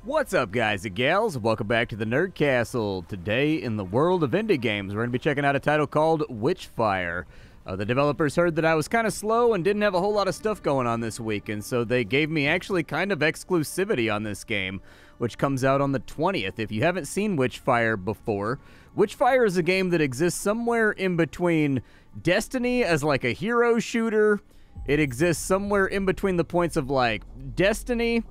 What's up, guys and gals? Welcome back to the Nerd Castle. Today, in the world of indie games, we're going to be checking out a title called Witchfire. The developers heard that I was kind of slow and didn't have a whole lot of stuff going on this week, and so they gave me actually kind of exclusivity on this game, which comes out on the 20th. If you haven't seen Witchfire before, Witchfire is a game that exists somewhere in between Destiny as like a hero shooter. It exists somewhere in between the points of like Destiny.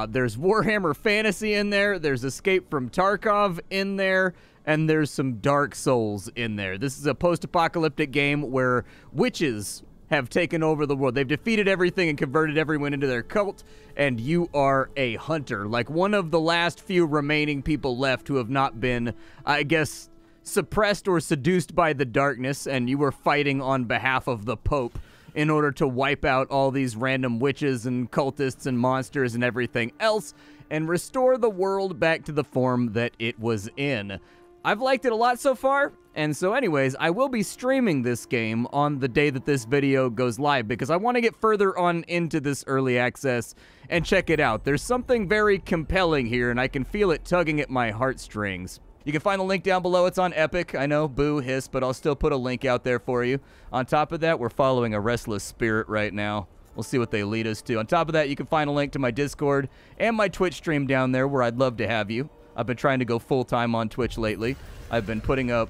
There's Warhammer Fantasy in there, there's Escape from Tarkov in there, and there's some Dark Souls in there. This is a post-apocalyptic game where witches have taken over the world. They've defeated everything and converted everyone into their cult, and you are a hunter. Like one of the last few remaining people left who have not been, I guess, suppressed or seduced by the darkness, and you were fighting on behalf of the Pope in order to wipe out all these random witches and cultists and monsters and everything else and restore the world back to the form that it was in. I've liked it a lot so far, and so anyways, I will be streaming this game on the day that this video goes live because I want to get further on into this early access and check it out. There's something very compelling here, and I can feel it tugging at my heartstrings. You can find the link down below. It's on Epic. I know, boo, hiss, but I'll still put a link out there for you. On top of that, we're following a restless spirit right now. We'll see what they lead us to. On top of that, you can find a link to my Discord and my Twitch stream down there where I'd love to have you. I've been trying to go full-time on Twitch lately. I've been putting up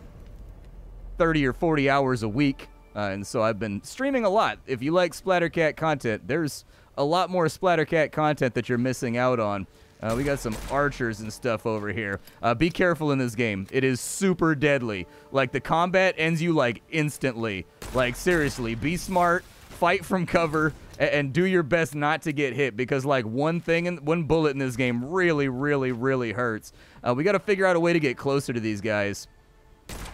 30 or 40 hours a week, and so I've been streaming a lot. If you like Splattercat content, there's a lot more Splattercat content that you're missing out on. We got some archers and stuff over here. Be careful in this game. It is super deadly. Like, the combat ends you, like, instantly. Like, seriously, be smart, fight from cover, and do your best not to get hit, because, like, one bullet in this game really, really, really hurts. We got to figure out a way to get closer to these guys.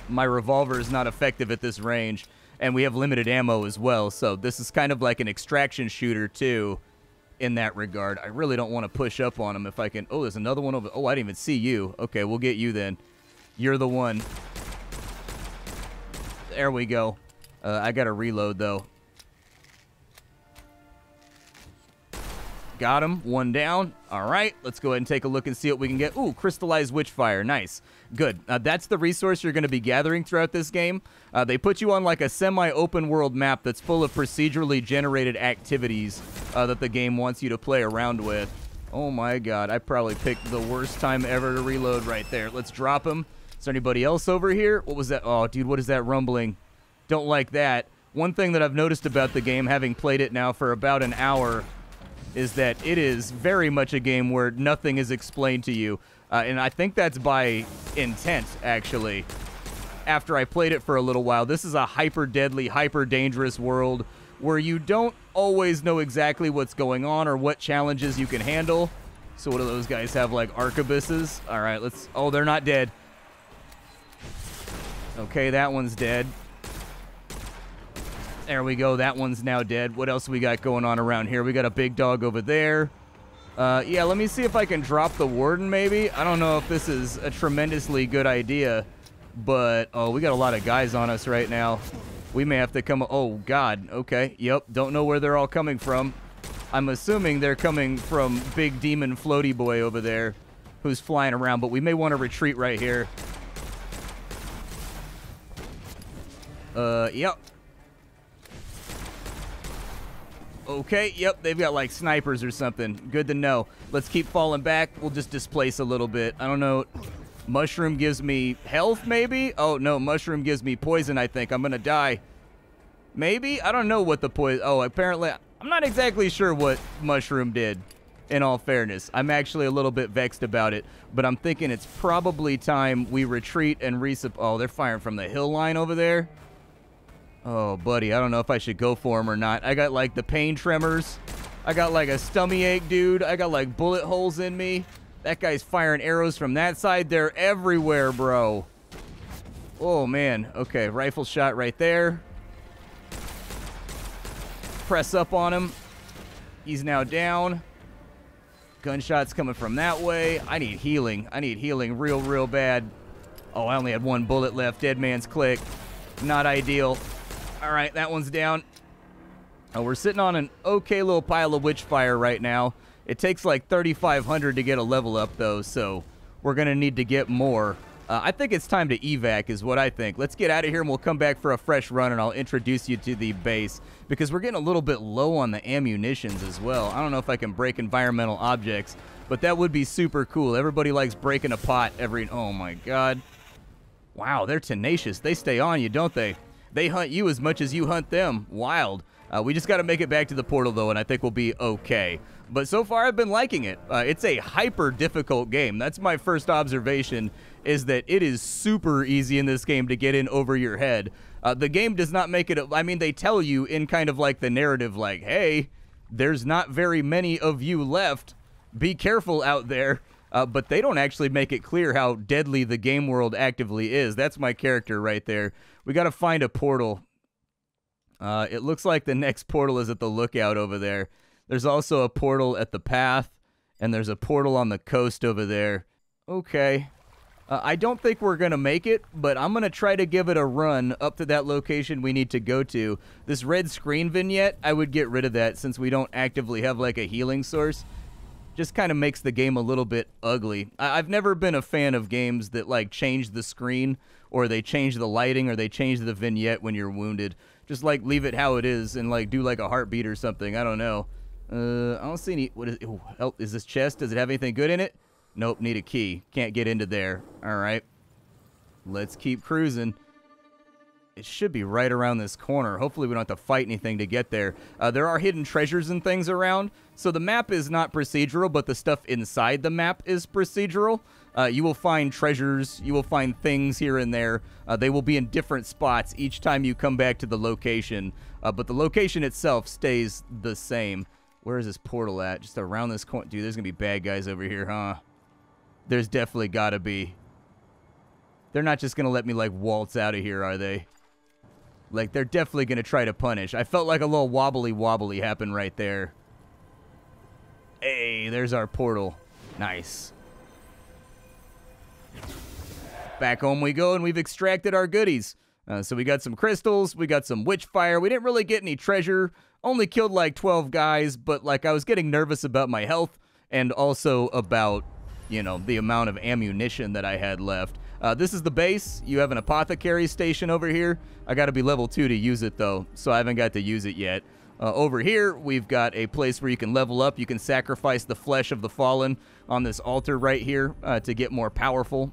My revolver is not effective at this range, and we have limited ammo as well, so this is kind of like an extraction shooter, too. In that regard, I really don't want to push up on him if I can. Oh, there's another one over. Oh, I didn't even see you. Okay, we'll get you then. You're the one. There we go. I gotta reload though. Got him. One down. All right, let's go ahead and take a look and see what we can get. Ooh, crystallized Witchfire. Nice. Good. That's the resource you're going to be gathering throughout this game. They put you on like a semi-open world map that's full of procedurally generated activities that the game wants you to play around with. Oh my god, I probably picked the worst time ever to reload right there. Let's drop him. Is there anybody else over here? What was that? Oh, dude, what is that rumbling? Don't like that. One thing that I've noticed about the game, having played it now for about an hour, is that it is very much a game where nothing is explained to you. And I think that's by intent, actually. After I played it for a little while, this is a hyper-deadly, hyper-dangerous world where you don't always know exactly what's going on or what challenges you can handle. So what do those guys have, like arquebuses? All right, let's... Oh, they're not dead. Okay, that one's dead. There we go. That one's now dead. What else we got going on around here? We got a big dog over there. Yeah, let me see if I can drop the warden, maybe. I don't know if this is a tremendously good idea, but... Oh, we got a lot of guys on us right now. We may have to come... Oh, God. Okay. Yep. Don't know where they're all coming from. I'm assuming they're coming from Big Demon Floaty Boy over there, who's flying around, but we may want to retreat right here. Yep. Okay, yep, they've got like snipers or something. Good to know. Let's keep falling back. We'll just displace a little bit. I don't know. Mushroom gives me health, maybe? Oh, no, mushroom gives me poison, I think. I'm gonna die. Maybe? I don't know what the poison... Oh, apparently... I'm not exactly sure what mushroom did, in all fairness. I'm actually a little bit vexed about it, but I'm thinking it's probably time we retreat and resupp... Oh, they're firing from the hill line over there. Oh, buddy, I don't know if I should go for him or not. I got, like, the pain tremors. I got, like, a stummy ache, dude. I got, like, bullet holes in me. That guy's firing arrows from that side. They're everywhere, bro. Oh, man. Okay, rifle shot right there. Press up on him. He's now down. Gunshots coming from that way. I need healing. I need healing real, real bad. Oh, I only had one bullet left. Dead man's click. Not ideal. All right, that one's down. We're sitting on an okay little pile of Witchfire right now. It takes like 3,500 to get a level up, though, so we're going to need to get more. I think it's time to evac is what I think. Let's get out of here, and we'll come back for a fresh run, and I'll introduce you to the base, because we're getting a little bit low on the ammunitions as well. I don't know if I can break environmental objects, but that would be super cool. Everybody likes breaking a pot every... Oh, my God. Wow, they're tenacious. They stay on you, don't they? They hunt you as much as you hunt them. Wild. We just got to make it back to the portal, though, and I think we'll be okay. But so far, I've been liking it. It's a hyper-difficult game. That's my first observation, is that it is super easy in this game to get in over your head. The game does not make it... I mean, they tell you in kind of like the narrative, like, hey, there's not very many of you left. Be careful out there. But they don't actually make it clear how deadly the game world actively is. That's my character right there. We got to find a portal. It looks like the next portal is at the lookout over there. There's also a portal at the path, and there's a portal on the coast over there. Okay. I don't think we're going to make it, but I'm going to try to give it a run up to that location we need to go to. This red screen vignette, I would get rid of that since we don't actively have like a healing source. Just kind of makes the game a little bit ugly. I've never been a fan of games that like change the screen, or they change the lighting, or they change the vignette when you're wounded. Just like leave it how it is and like do like a heartbeat or something. I don't know. I don't see any... What is... Oh, help. Is this chest? Does it have anything good in it? Nope, need a key. Can't get into there. All right. Let's keep cruising. It should be right around this corner. Hopefully we don't have to fight anything to get there. There are hidden treasures and things around. So the map is not procedural, but the stuff inside the map is procedural. You will find treasures. You will find things here and there. They will be in different spots each time you come back to the location. But the location itself stays the same. Where is this portal at? Just around this corner. Dude, there's going to be bad guys over here, huh? There's definitely got to be. They're not just going to let me, like, waltz out of here, are they? Like, they're definitely going to try to punish. I felt like a little wobbly happen right there. Hey, there's our portal. Nice. Back home we go, and we've extracted our goodies. So we got some crystals, we got some Witchfire. We didn't really get any treasure. Only killed like 12 guys, but like I was getting nervous about my health and also about, you know, the amount of ammunition that I had left. This is the base. You have an apothecary station over here. I got to be level 2 to use it, though, so I haven't got to use it yet. Over here, we've got a place where you can level up. You can sacrifice the flesh of the fallen on this altar right here to get more powerful.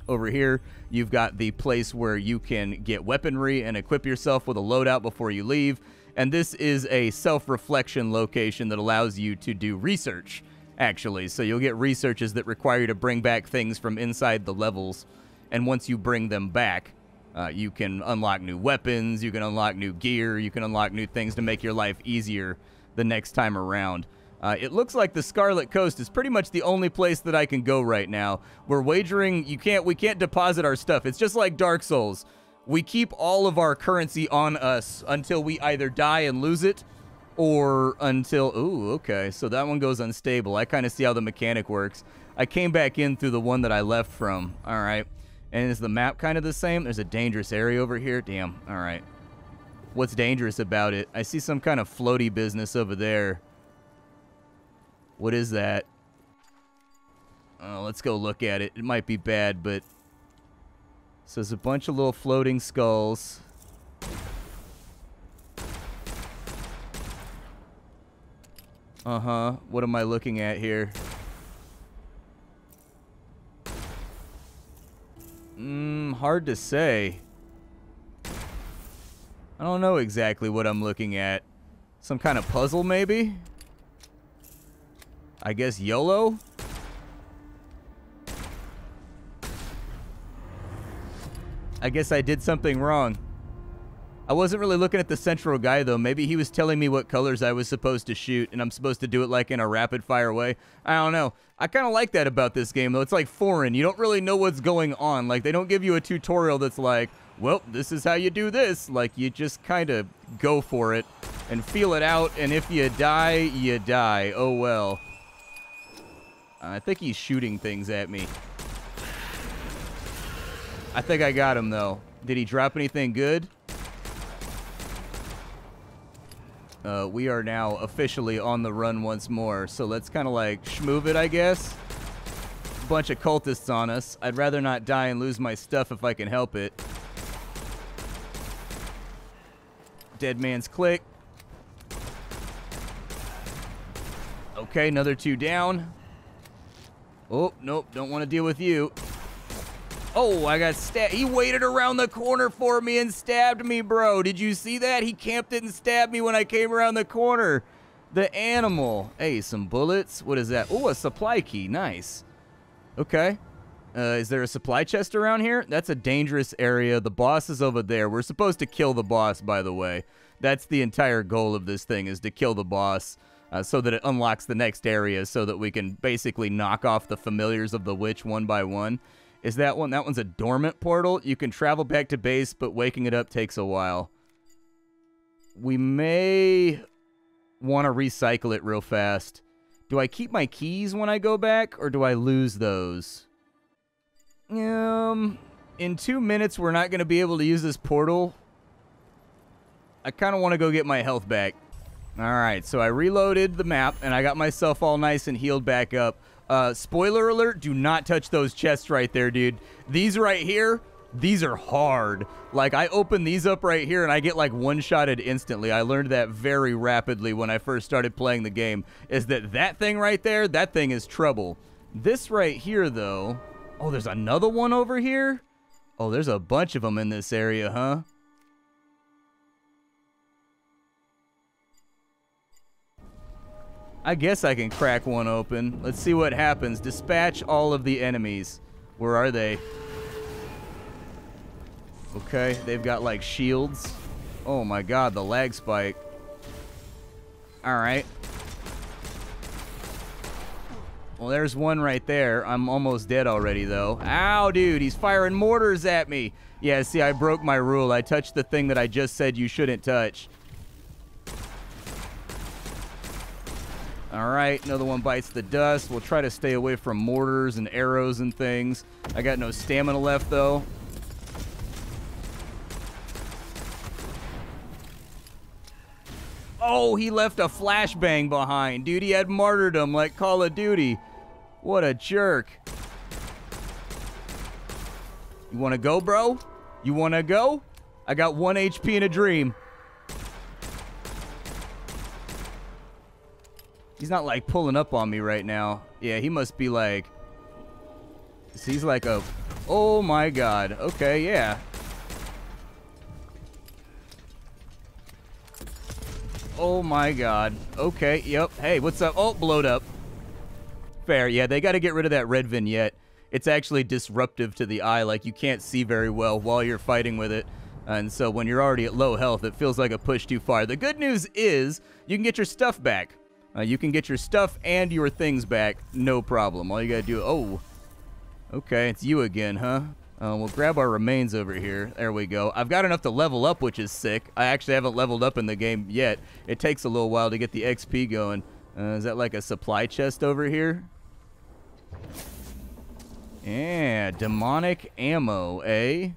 Over here, you've got the place where you can get weaponry and equip yourself with a loadout before you leave. And this is a self-reflection location that allows you to do research, actually. So you'll get researches that require you to bring back things from inside the levels. And once you bring them back, you can unlock new weapons, you can unlock new gear, you can unlock new things to make your life easier the next time around. It looks like the Scarlet Coast is pretty much the only place that I can go right now. We're wagering, we can't deposit our stuff. It's just like Dark Souls. We keep all of our currency on us until we either die and lose it, or until... Ooh, okay, so that one goes unstable. I kind of see how the mechanic works. I came back in through the one that I left from. All right. And is the map kind of the same? There's a dangerous area over here. Damn. All right. What's dangerous about it? I see some kind of floaty business over there. What is that? Oh, let's go look at it. It might be bad, but... So there's a bunch of little floating skulls. Uh-huh. What am I looking at here? Hard to say. I don't know exactly what I'm looking at. Some kind of puzzle, maybe? I guess YOLO? I guess I did something wrong. I wasn't really looking at the central guy, though. Maybe he was telling me what colors I was supposed to shoot, and I'm supposed to do it, like, in a rapid-fire way. I don't know. I kind of like that about this game, though. It's, like, foreign. You don't really know what's going on. Like, they don't give you a tutorial that's like, well, this is how you do this. Like, you just kind of go for it and feel it out, and if you die, you die. Oh, well. I think he's shooting things at me. I think I got him, though. Did he drop anything good? we are now officially on the run once more. So let's kind of like schmoove it, I guess. Bunch of cultists on us. I'd rather not die and lose my stuff if I can help it. Dead man's click. Okay, another 2 down. Oh, nope, don't want to deal with you. Oh, I got stabbed. He waited around the corner for me and stabbed me, bro. Did you see that? He camped it and stabbed me when I came around the corner. The animal. Hey, some bullets. What is that? Oh, a supply key. Nice. Okay. Is there a supply chest around here? That's a dangerous area. The boss is over there. We're supposed to kill the boss, by the way. That's the entire goal of this thing, is to kill the boss so that it unlocks the next area so that we can basically knock off the familiars of the witch one by one. Is that one? That one's a dormant portal. You can travel back to base, but waking it up takes a while. We may want to recycle it real fast. Do I keep my keys when I go back, or do I lose those? In 2 minutes, we're not going to be able to use this portal. I kind of want to go get my health back. All right, so I reloaded the map, and I got myself all nice and healed back up. Spoiler alert, do not touch those chests right there, dude. These right here, these are hard. Like, I open these up right here, and I get, like, one-shotted instantly. I learned that very rapidly when I first started playing the game, is that thing right there, that thing is trouble. This right here, though... Oh, there's another one over here? Oh, there's a bunch of them in this area, huh? I guess I can crack one open. Let's see what happens. Dispatch all of the enemies. Where are they? Okay, they've got like shields. Oh my god, the lag spike. Alright. Well, there's one right there. I'm almost dead already, though. Ow, dude, he's firing mortars at me. Yeah, see, I broke my rule. I touched the thing that I just said you shouldn't touch. All right, another one bites the dust. We'll try to stay away from mortars and arrows and things. I got no stamina left, though. Oh, he left a flashbang behind. Dude, he had martyrdom like Call of Duty. What a jerk. You want to go, bro? You want to go? I got 1 HP in a dream. He's not, like, pulling up on me right now. Yeah, he must be, like... He's like a... Oh, my God. Okay, yeah. Oh, my God. Okay, yep. Hey, what's up? Oh, blowed up. Fair. Yeah, they got to get rid of that red vignette. It's actually disruptive to the eye. Like, you can't see very well while you're fighting with it. And so when you're already at low health, it feels like a push too far. The good news is you can get your stuff back. You can get your stuff and your things back, no problem. All you gotta do... Oh, okay, it's you again, huh? We'll grab our remains over here. There we go. I've got enough to level up, which is sick. I actually haven't leveled up in the game yet. It takes a little while to get the XP going. Is that like a supply chest over here? Yeah, demonic ammo, eh?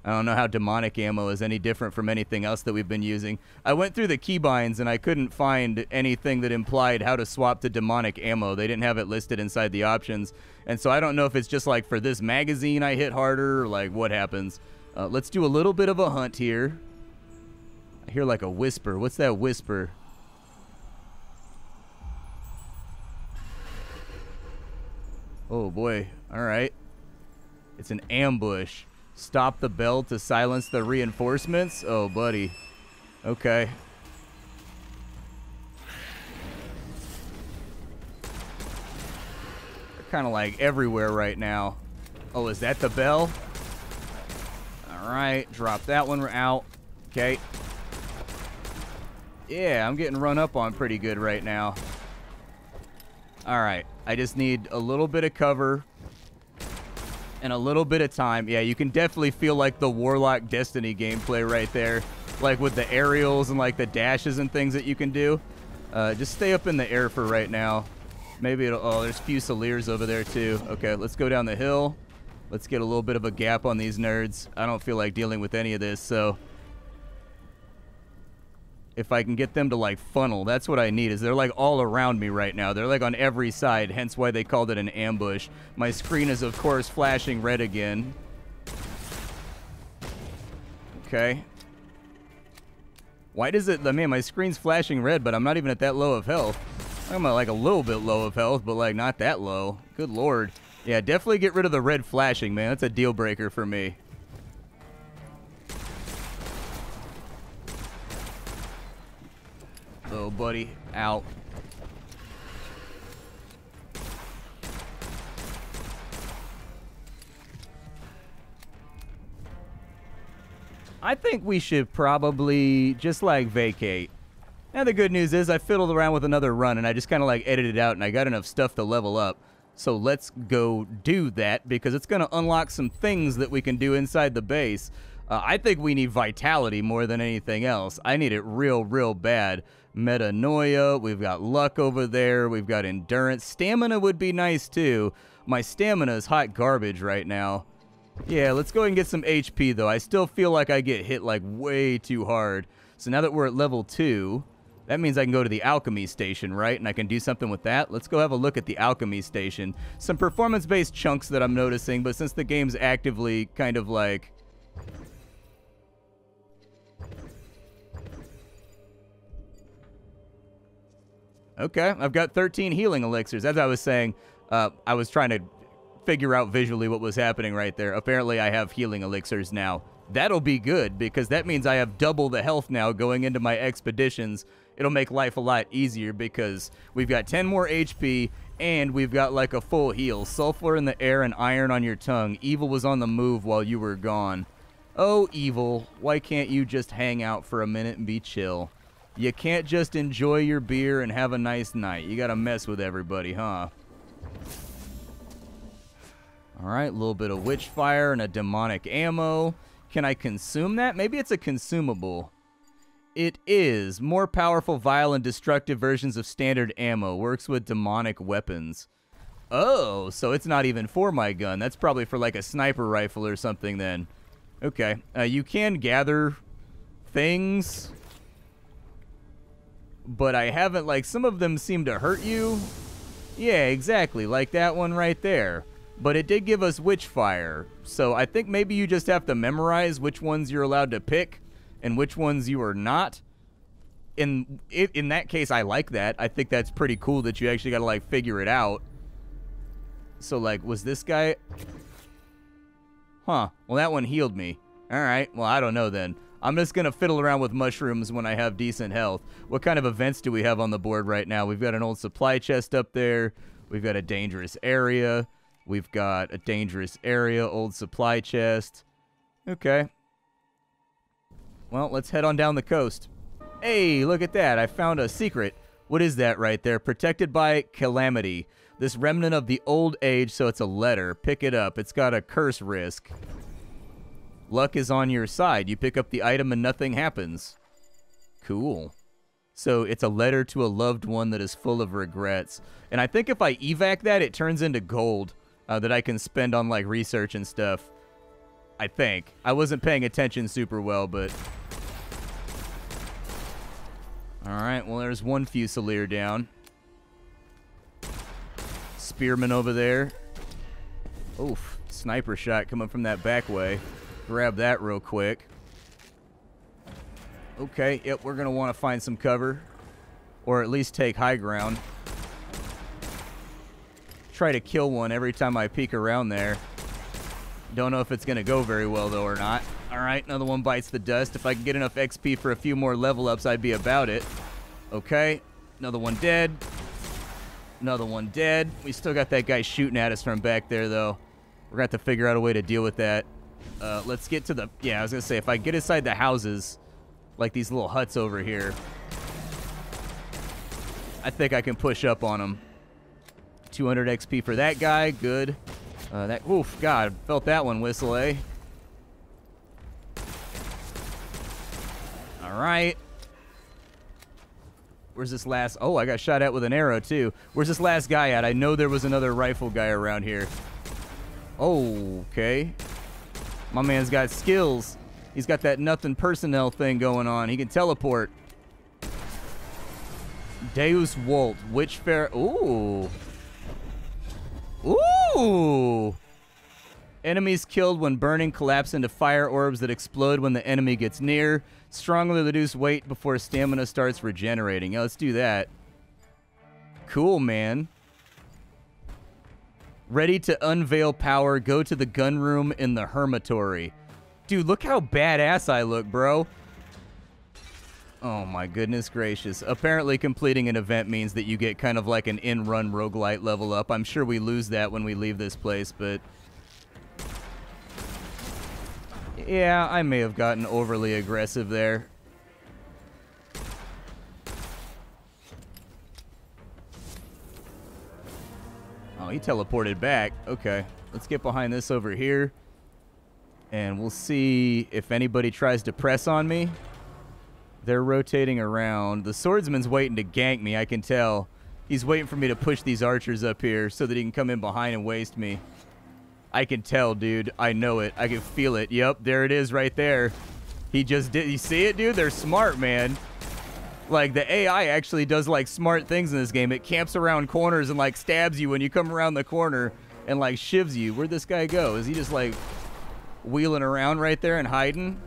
I don't know how demonic ammo is any different from anything else that we've been using. I went through the keybinds and I couldn't find anything that implied how to swap to demonic ammo. They didn't have it listed inside the options. And so I don't know if it's just like for this magazine I hit harder or like what happens. Let's do a little bit of a hunt here. I hear like a whisper. What's that whisper? Oh boy. All right. It's an ambush. Stop the bell to silence the reinforcements? Oh, buddy. Okay. They're kind of like everywhere right now. Oh, is that the bell? All right. Drop that one out. Okay. Yeah, I'm getting run up on pretty good right now. All right. I just need a little bit of cover. And a little bit of time. Yeah, you can definitely feel like the Warlock Destiny gameplay right there. Like with the aerials and like the dashes and things that you can do. Just stay up in the air for right now. Maybe it'll... Oh, there's Fusiliers over there too. Okay, let's go down the hill. Let's get a little bit of a gap on these nerds. I don't feel like dealing with any of this, so... if I can get them to, like, funnel. That's what I need, is they're, like, all around me right now. They're, like, on every side, hence why they called it an ambush. My screen is, of course, flashing red again. Okay. Why does it... I mean, my screen's flashing red, but I'm not even at that low of health. I'm, like, a little bit low of health, but, like, not that low. Good lord. Yeah, definitely get rid of the red flashing, man. That's a deal breaker for me. Oh, buddy. Out. I think we should probably just, like, vacate. Now, the good news is I fiddled around with another run, and I just kind of, like, edited it out, and I got enough stuff to level up. So let's go do that, because it's going to unlock some things that we can do inside the base. I think we need vitality more than anything else. I need it real, real bad. Metanoia, we've got luck over there, we've got endurance. Stamina would be nice, too. My stamina is hot garbage right now. Yeah, let's go ahead and get some HP, though. I still feel like I get hit, like, way too hard. So now that we're at level 2... that means I can go to the alchemy station, right? And I can do something with that. Let's go have a look at the alchemy station. Some performance-based chunks that I'm noticing, but since the game's actively kind of like... okay, I've got 13 healing elixirs. As I was saying, I was trying to figure out visually what was happening right there. Apparently, I have healing elixirs now. That'll be good, because that means I have double the health now going into my expeditions. It'll make life a lot easier, because we've got 10 more HP, and we've got, like, a full heal. Sulfur in the air and iron on your tongue. Evil was on the move while you were gone. Oh, Evil, why can't you just hang out for a minute and be chill? You can't just enjoy your beer and have a nice night. You gotta mess with everybody, huh? Alright, a little bit of Witchfire and a demonic ammo. Can I consume that? Maybe it's a consumable. It is. More powerful, vile, and destructive versions of standard ammo. Works with demonic weapons. Oh, so it's not even for my gun. That's probably for, like, a sniper rifle or something then. Okay. You can gather things, but I haven't, like, some of them seem to hurt you. Yeah, exactly. Like that one right there. But it did give us Witchfire, so I think maybe you just have to memorize which ones you're allowed to pick and which ones you are not. In that case, I like that. I think that's pretty cool that you actually got to, like, figure it out. So, like, was this guy... huh. Well, that one healed me. Alright, well, I don't know then. I'm just going to fiddle around with mushrooms when I have decent health. What kind of events do we have on the board right now? We've got an old supply chest up there. We've got a dangerous area. We've got a dangerous area, old supply chest. Okay. Well, let's head on down the coast. Hey, look at that. I found a secret. What is that right there? Protected by calamity. This remnant of the old age, so it's a letter. Pick it up. It's got a curse risk. Luck is on your side. You pick up the item and nothing happens. Cool. So it's a letter to a loved one that is full of regrets. And I think if I evac that, it turns into gold. That I can spend on, like, research and stuff. I think. I wasn't paying attention super well, but... alright, well, there's one Fusilier down. Spearman over there. Oof, sniper shot coming from that back way. Grab that real quick. Okay, yep, we're going to want to find some cover. Or at least take high ground. Try to kill one every time I peek around there. Don't know if it's going to go very well, though, or not. Alright, another one bites the dust. If I can get enough XP for a few more level ups, I'd be about it. Okay, another one dead. Another one dead. We still got that guy shooting at us from back there, though. We're going to have to figure out a way to deal with that. Let's get to the... yeah, I was going to say, if I get inside the houses, like these little huts over here, I think I can push up on them. 200 XP for that guy. Good. Oof, God, felt that one whistle, eh? Alright. Where's this last... oh, I got shot at with an arrow, too. Where's this last guy at? I know there was another rifle guy around here. Oh, okay. My man's got skills. He's got that nothing personnel thing going on. He can teleport. Deus Volt, Witchfire. Ooh. Ooh. Enemies killed when burning collapse into fire orbs that explode when the enemy gets near. Strongly reduce weight before stamina starts regenerating. Yeah, let's do that. Cool, man. Ready to unveil power. Go to the gun room in the Hermitory. Dude, look how badass I look, bro. Oh my goodness gracious. Apparently completing an event means that you get kind of like an in-run roguelite level up. I'm sure we lose that when we leave this place, but... yeah, I may have gotten overly aggressive there. Oh, he teleported back. Okay, let's get behind this over here. And we'll see if anybody tries to press on me. They're rotating around. The swordsman's waiting to gank me, I can tell. He's waiting for me to push these archers up here so that he can come in behind and waste me. I can tell, dude. I know it. I can feel it. Yep, there it is right there. He just did. You see it, dude? They're smart, man. Like, the AI actually does, like, smart things in this game. It camps around corners and, like, stabs you when you come around the corner and, like, shivs you. Where'd this guy go? Is he just, like, wheeling around right there and hiding?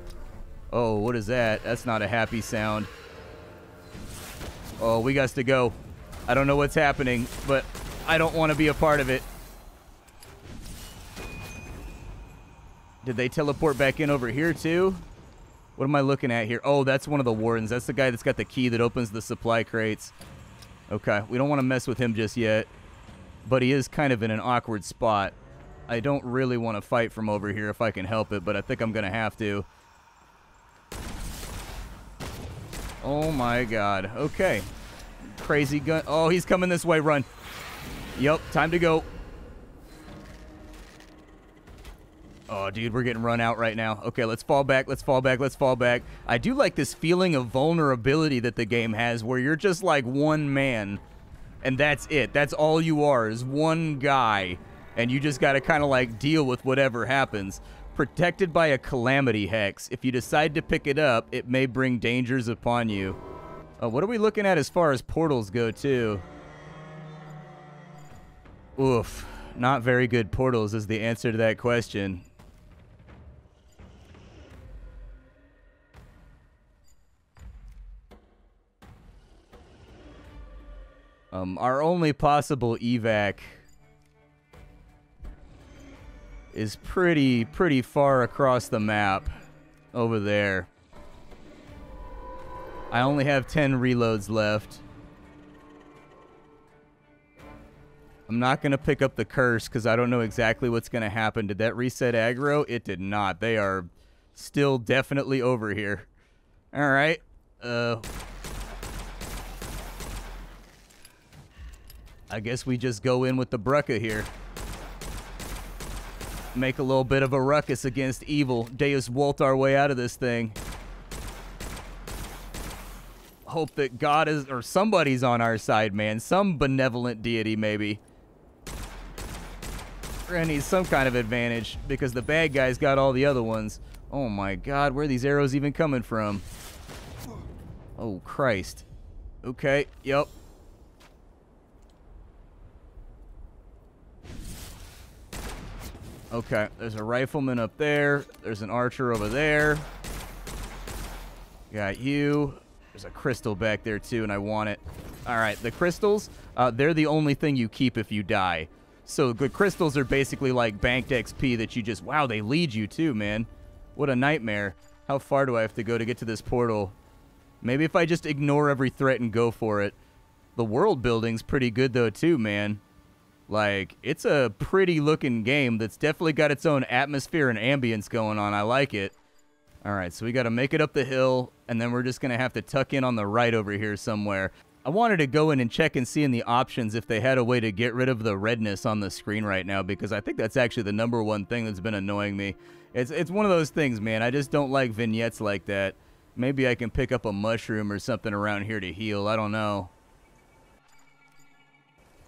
Oh, what is that? That's not a happy sound. Oh, we got to go. I don't know what's happening, but I don't want to be a part of it. Did they teleport back in over here, too? What am I looking at here? Oh, that's one of the wardens. That's the guy that's got the key that opens the supply crates. Okay, we don't want to mess with him just yet. But he is kind of in an awkward spot. I don't really want to fight from over here if I can help it, but I think I'm going to have to. Oh, my God. Okay. Crazy gun. Oh, he's coming this way. Run. Yep, time to go. Oh, dude, we're getting run out right now. Okay, let's fall back, let's fall back, let's fall back. I do like this feeling of vulnerability that the game has where you're just like one man, and that's it. That's all you are, is one guy, and you just got to kind of like deal with whatever happens. Protected by a calamity hex. If you decide to pick it up, it may bring dangers upon you. What are we looking at as far as portals go, too? Oof. Not very good portals is the answer to that question. Our only possible evac is pretty far across the map over there. I only have 10 reloads left. I'm not going to pick up the curse because I don't know exactly what's going to happen. Did that reset aggro? It did not. They are still definitely over here. All right. I guess we just go in with the Brucka here. Make a little bit of a ruckus against evil. Deus Volt our way out of this thing. Hope that God is, or somebody's on our side, man. Some benevolent deity, maybe. We're gonna need some kind of advantage because the bad guys got all the other ones. Oh my God, where are these arrows even coming from? Oh Christ. Okay, yep. Okay, there's a rifleman up there. There's an archer over there. Got you. There's a crystal back there too, and I want it. All right, the crystals, they're the only thing you keep if you die. So the crystals are basically like banked XP that you just, wow, they lead you too, man. What a nightmare. How far do I have to go to get to this portal? Maybe if I just ignore every threat and go for it. The world building's pretty good though too, man. Like, it's a pretty looking game that's definitely got its own atmosphere and ambience going on. I like it. All right, so we got to make it up the hill, and then we're just going to have to tuck in on the right over here somewhere. I wanted to go in and check and see in the options if they had a way to get rid of the redness on the screen right now, because I think that's actually the #1 thing that's been annoying me. It's one of those things, man. I just don't like vignettes like that. Maybe I can pick up a mushroom or something around here to heal. I don't know.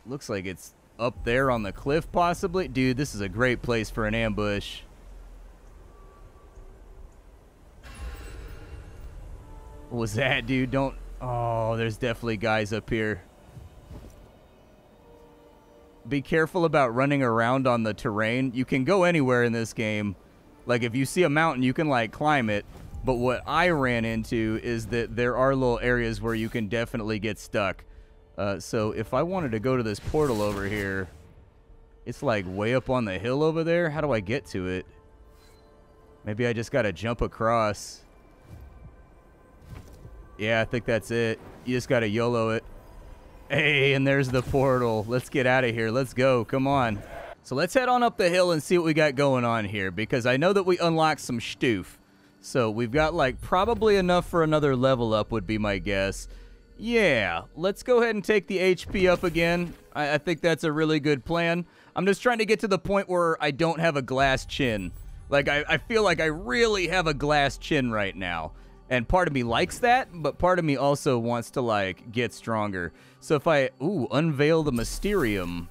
Looks like it's up there on the cliff, possibly. Dude, this is a great place for an ambush. What was that, dude? Don't Oh, there's definitely guys up here. Be careful about running around on the terrain. You can go anywhere in this game. Like, if you see a mountain, you can, like, climb it. But what I ran into is that there are little areas where you can definitely get stuck. So if I wanted to go to this portal over here, it's, like, way up on the hill over there. How do I get to it? Maybe I just got to jump across. Yeah, I think that's it. You just got to YOLO it. Hey, and there's the portal. Let's get out of here. Let's go. Come on. So let's head on up the hill and see what we got going on here, because I know that we unlocked some stoof. So we've got, like, probably enough for another level up would be my guess. Yeah, let's go ahead and take the HP up again. I think that's a really good plan. I'm just trying to get to the point where I don't have a glass chin. Like, I feel like I really have a glass chin right now. And part of me likes that, but part of me also wants to, like, get stronger. So if I, unveil the Mysterium.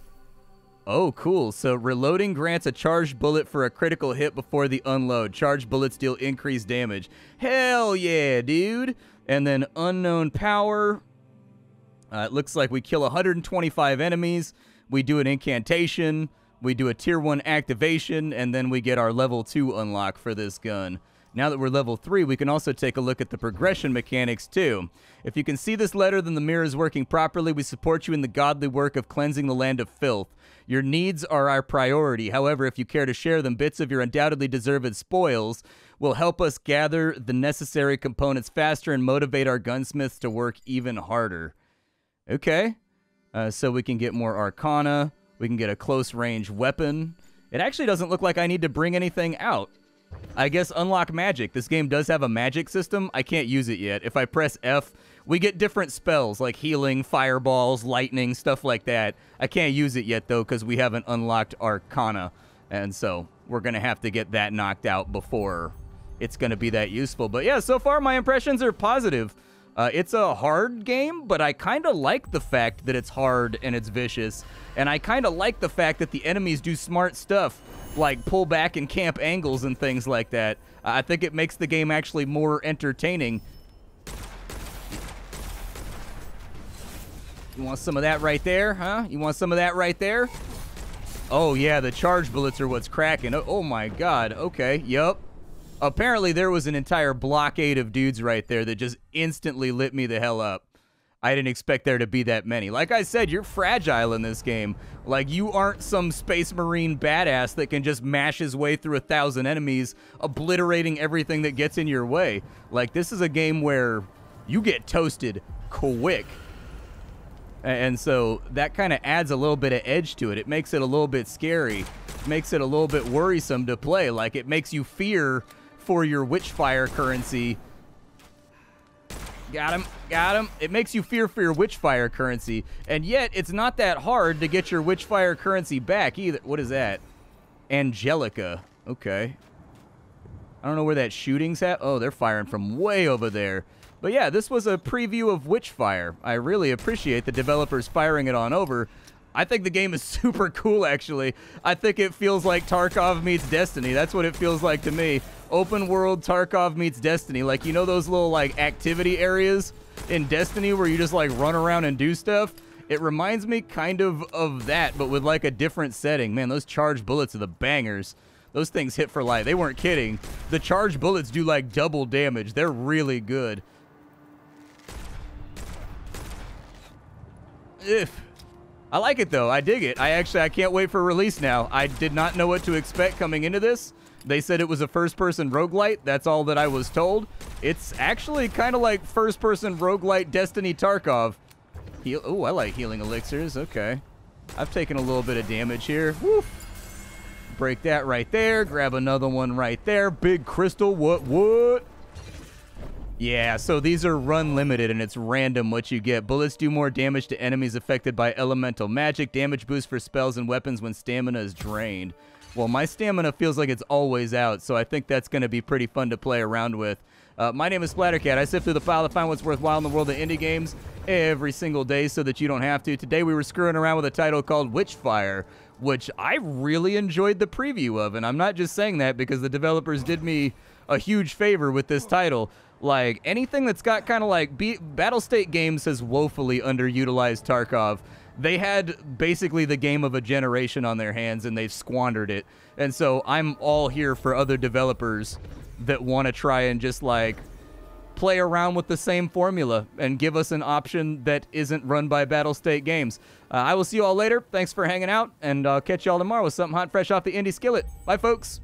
Oh, cool. So reloading grants a charged bullet for a critical hit before the unload. Charged bullets deal increased damage. Hell yeah, dude. And then unknown power. It looks like we kill 125 enemies. We do an incantation. We do a tier 1 activation. And then we get our level 2 unlock for this gun. Now that we're level 3, we can also take a look at the progression mechanics too. If you can see this letter, then the mirror is working properly. We support you in the godly work of cleansing the land of filth. Your needs are our priority. However, if you care to share them, bits of your undoubtedly deserved spoils will help us gather the necessary components faster and motivate our gunsmiths to work even harder. Okay. So we can get more Arcana. We can get a close range weapon. It actually doesn't look like I need to bring anything out. I guess unlock magic. This game does have a magic system. I can't use it yet. If I press F, we get different spells like healing, fireballs, lightning, stuff like that. I can't use it yet, though, because we haven't unlocked Arcana. And so we're going to have to get that knocked out before it's going to be that useful. But yeah, so far my impressions are positive. It's a hard game, but I kind of like the fact that it's hard and it's vicious. And I kind of like the fact that the enemies do smart stuff, like pull back and camp angles and things like that. I think it makes the game actually more entertaining. You want some of that right there, huh? You want some of that right there? Oh, yeah, the charge bullets are what's cracking. Oh my God. Okay, yup. Apparently, there was an entire blockade of dudes right there that just instantly lit me the hell up. I didn't expect there to be that many. Like I said, you're fragile in this game. Like, you aren't some Space Marine badass that can just mash his way through 1,000 enemies, obliterating everything that gets in your way. Like, this is a game where you get toasted quick. And so that kind of adds a little bit of edge to it. It makes it a little bit scary. It makes it a little bit worrisome to play. Like, it makes you fear for your Witchfire currency. Got him, got him. It makes you fear for your Witchfire currency, and yet it's not that hard to get your Witchfire currency back either. What is that? Angelica. Okay. I don't know where that shooting's at. Oh, they're firing from way over there. But yeah, this was a preview of Witchfire. I really appreciate the developers firing it on over. I think the game is super cool, actually. I think it feels like Tarkov meets Destiny. That's what it feels like to me. Open world Tarkov meets Destiny. Like, you know those little, like, activity areas in Destiny where you just, like, run around and do stuff? It reminds me kind of that, but with, like, a different setting. Man, those charged bullets are the bangers. Those things hit for life. They weren't kidding. The charged bullets do, like, double damage. They're really good. I like it, though. I dig it. I can't wait for release now. I did not know what to expect coming into this. They said it was a first-person roguelite. That's all that I was told. It's actually kind of like first-person roguelite Destiny Tarkov. Oh, I like healing elixirs. Okay. I've taken a little bit of damage here. Woo. Break that right there. Grab another one right there. Big crystal. What? Yeah, so these are run limited, and it's random what you get. Bullets do more damage to enemies affected by elemental magic. Damage boost for spells and weapons when stamina is drained. Well, my stamina feels like it's always out, so I think that's going to be pretty fun to play around with. My name is Splattercat. I sift through the pile to find what's worthwhile in the world of indie games every single day so that you don't have to. Today we were screwing around with a title called Witchfire, which I really enjoyed the preview of, and I'm not just saying that because the developers did me a huge favor with this title. Like, anything that's got kind of like... Battlestate Games has woefully underutilized Tarkov. They had basically the game of a generation on their hands, and they've squandered it. And so I'm all here for other developers that want to try and just, like, play around with the same formula and give us an option that isn't run by Battlestate Games. I will see you all later. Thanks for hanging out, and I'll catch you all tomorrow with something hot fresh off the indie skillet. Bye, folks.